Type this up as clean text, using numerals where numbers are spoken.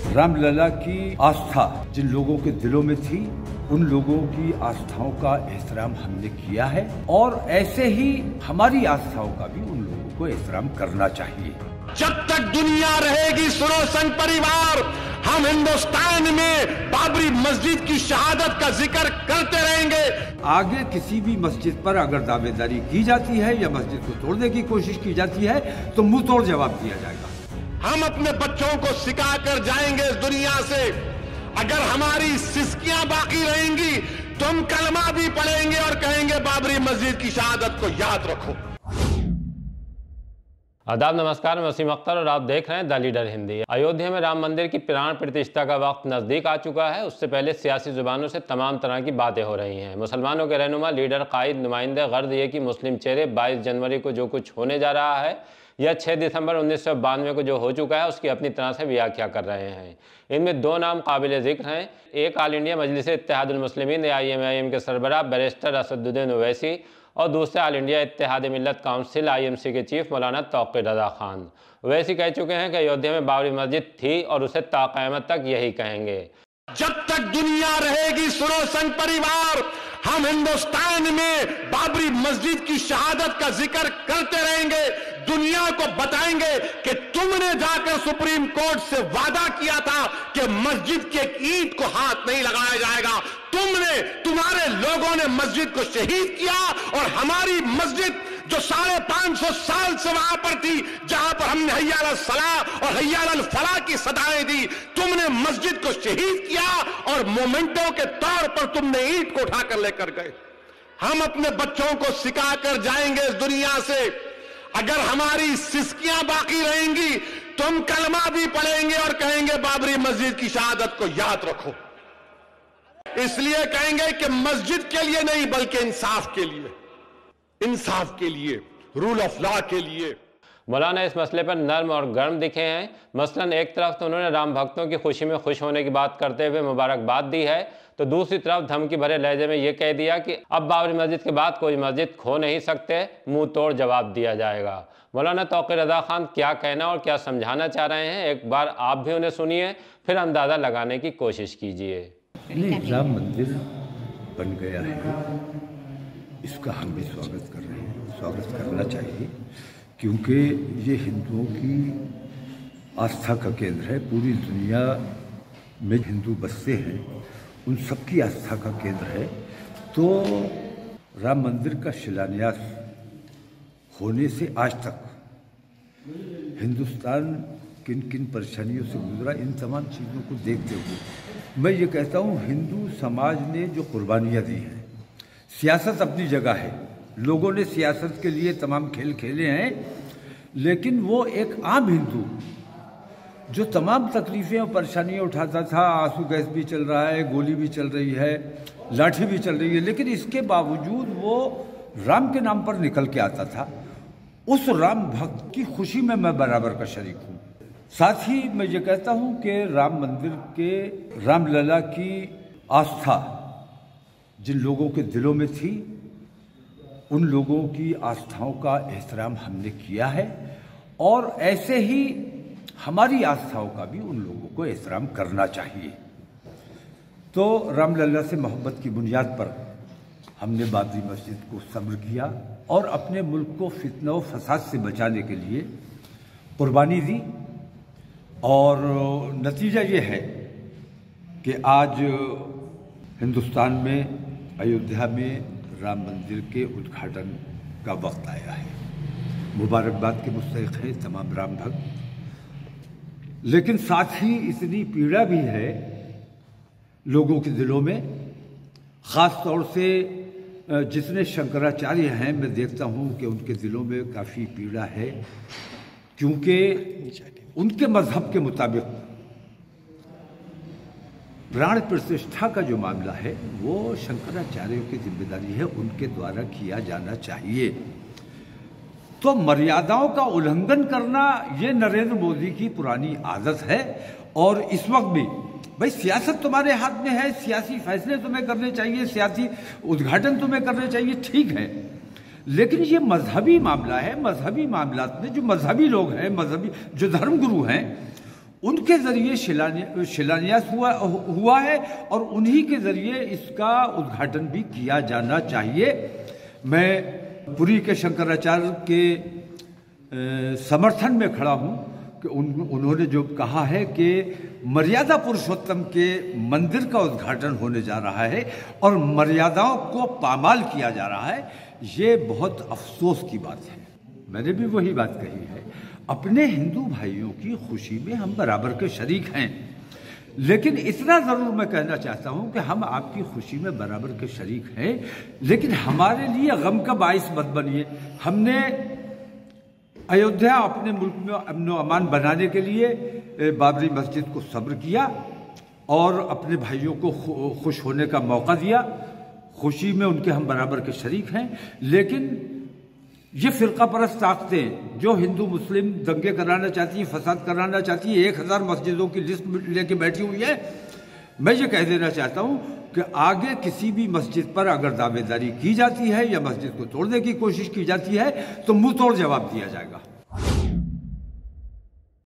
रामलला की आस्था जिन लोगों के दिलों में थी, उन लोगों की आस्थाओं का एहतराम हमने किया है और ऐसे ही हमारी आस्थाओं का भी उन लोगों को एहतराम करना चाहिए। जब तक दुनिया रहेगी सुनो संघ परिवार, हम हिंदुस्तान में बाबरी मस्जिद की शहादत का जिक्र करते रहेंगे। आगे किसी भी मस्जिद पर अगर दावेदारी की जाती है या मस्जिद को तोड़ने की कोशिश की जाती है तो मुंह तोड़ जवाब दिया जाएगा। हम अपने बच्चों को सिखा कर जाएंगे इस दुनिया से, अगर हमारी सिस्कियां बाकी रहेंगी तो हम कलमा भी पढ़ेंगे और कहेंगे बाबरी मस्जिद की शहादत को याद रखो। आदाब, नमस्कार। मैं वसीम अख्तर और आप देख रहे हैं द लीडर हिंदी। अयोध्या में राम मंदिर की प्राण प्रतिष्ठा का वक्त नज़दीक आ चुका है। उससे पहले सियासी जुबानों से तमाम तरह की बातें हो रही हैं। मुसलमानों के रहनुमा, लीडर, कायद, नुमाइंदे, गर्द ये कि मुस्लिम चेहरे 22 जनवरी को जो कुछ होने जा रहा है या 6 दिसंबर 1992 को जो हो चुका है उसकी अपनी तरह से व्याख्या कर रहे हैं। इनमें दो नाम काबिल ज़िक्र हैं। एक ऑल इंडिया मजलिस इत्तेहादुल मुस्लिमीन AIMIM के सरबराह बैरिस्टर असदुद्दीन ओवैसी और दूसरे ऑल इंडिया इत्तेहाद मिल्लत काउंसिल IMC के चीफ मौलाना तौक़ीर रज़ा खान। ओवैसी कह चुके हैं कि अयोध्या में बाबरी मस्जिद थी और उसे ता क़यामत तक यही कहेंगे। जब तक दुनिया रहेगी सुनो संघ परिवार, हम हिंदुस्तान में बाबरी मस्जिद की शहादत का जिक्र करते रहेंगे। दुनिया को बताएंगे कि तुमने जाकर सुप्रीम कोर्ट से वादा किया था कि मस्जिद के एक ईंट को हाथ नहीं लगाया जाएगा। तुम्हारे लोगों ने मस्जिद को शहीद किया और हमारी मस्जिद जो 550 साल से वहां पर थी, जहां पर हमने हय्या अल सलाह और हय्या अल फलाह की सदाएं दी, तुमने मस्जिद को शहीद किया और मोमेंटो के तौर पर तुमने ईंट को उठाकर लेकर गए। हम अपने बच्चों को सिखा कर जाएंगे इस दुनिया से, अगर हमारी सिस्कियां बाकी रहेंगी तो हम कलमा भी पढ़ेंगे और कहेंगे बाबरी मस्जिद की शहादत को याद रखो। इसलिए कहेंगे कि मस्जिद के लिए नहीं बल्कि इंसाफ के लिए, इंसाफ के लिए, रूल ऑफ लॉ के लिए। मौलाना इस मसले पर नर्म और गर्म दिखे हैं। मसलन एक तरफ तो उन्होंने राम भक्तों की खुशी में खुश होने की बात करते हुए मुबारकबाद दी है, तो दूसरी तरफ धमकी भरे लहजे में यह कह दिया कि अब बाबरी मस्जिद के बाद कोई मस्जिद खो नहीं सकते, मुंह तोड़ जवाब दिया जाएगा। मौलाना तौक़ीर रज़ा खान क्या कहना और क्या समझाना चाह रहे हैं, एक बार आप भी उन्हें सुनिए, फिर अंदाज़ा लगाने की कोशिश कीजिए। राम मंदिर बन गया है, इसका हम भी स्वागत कर रहे हैं, स्वागत करना चाहिए, क्योंकि ये हिंदुओं की आस्था का केंद्र है। पूरी दुनिया में हिंदू बसते हैं, उन सबकी आस्था का केंद्र है। तो राम मंदिर का शिलान्यास होने से आज तक हिंदुस्तान किन किन परेशानियों से गुजरा, इन तमाम चीज़ों को देखते हुए मैं ये कहता हूँ, हिंदू समाज ने जो कुर्बानियाँ दी हैं, सियासत अपनी जगह है, लोगों ने सियासत के लिए तमाम खेल खेले हैं, लेकिन वो एक आम हिंदू जो तमाम तकलीफ़ें और परेशानियाँ उठाता था, आंसू गैस भी चल रहा है, गोली भी चल रही है, लाठी भी चल रही है, लेकिन इसके बावजूद वो राम के नाम पर निकल के आता था। उस राम भक्त की खुशी में मैं बराबर का शरीक हूँ। साथ ही मैं ये कहता हूँ कि राम मंदिर के रामलला की आस्था जिन लोगों के दिलों में थी, उन लोगों की आस्थाओं का एहतराम हमने किया है और ऐसे ही हमारी आस्थाओं का भी उन लोगों को एहतराम करना चाहिए। तो रामलला से मोहब्बत की बुनियाद पर हमने बाबरी मस्जिद को सब्र किया और अपने मुल्क को फितना व फसाद से बचाने के लिए कुर्बानी दी और नतीजा ये है कि आज हिंदुस्तान में अयोध्या में राम मंदिर के उद्घाटन का वक्त आया है। मुबारकबाद के मुस्तहिक़ हैं तमाम राम भक्त, लेकिन साथ ही इतनी पीड़ा भी है लोगों के दिलों में, ख़ास तौर से जितने शंकराचार्य हैं, मैं देखता हूँ कि उनके दिलों में काफ़ी पीड़ा है, क्योंकि उनके मज़हब के मुताबिक प्राण प्रतिष्ठा का जो मामला है वो शंकराचार्यों की जिम्मेदारी है, उनके द्वारा किया जाना चाहिए। तो मर्यादाओं का उल्लंघन करना ये नरेंद्र मोदी की पुरानी आदत है और इस वक्त भी भाई सियासत तुम्हारे हाथ में है, सियासी फैसले तुम्हें करने चाहिए, सियासी उद्घाटन तुम्हें करने चाहिए, ठीक है, लेकिन ये मजहबी मामला है। मजहबी मामलात में जो मजहबी लोग हैं, मजहबी जो धर्मगुरु हैं, उनके ज़रिए शिलान्यास हुआ है और उन्हीं के ज़रिए इसका उद्घाटन भी किया जाना चाहिए। मैं पुरी के शंकराचार्य के समर्थन में खड़ा हूँ कि उन्होंने जो कहा है कि मर्यादा पुरुषोत्तम के मंदिर का उद्घाटन होने जा रहा है और मर्यादाओं को पामाल किया जा रहा है, ये बहुत अफसोस की बात है। मैंने भी वही बात कही है, अपने हिंदू भाइयों की खुशी में हम बराबर के शरीक हैं, लेकिन इतना ज़रूर मैं कहना चाहता हूं कि हम आपकी खुशी में बराबर के शरीक हैं, लेकिन हमारे लिए गम का बाइस मत बनिए। हमने अयोध्या अपने मुल्क में अमन व अमान बनाने के लिए बाबरी मस्जिद को सब्र किया और अपने भाइयों को खुश होने का मौका दिया। खुशी में उनके हम बराबर के शरीक हैं, लेकिन ये फ़िरका परस्त ताकतें जो हिंदू मुस्लिम दंगे कराना चाहती हैं, फसाद कराना चाहती हैं, 1000 मस्जिदों की लिस्ट लेके बैठी हुई है। मैं ये कह देना चाहता हूँ कि आगे किसी भी मस्जिद पर अगर दावेदारी की जाती है या मस्जिद को तोड़ने की कोशिश की जाती है तो मुंह तोड़ जवाब दिया जाएगा।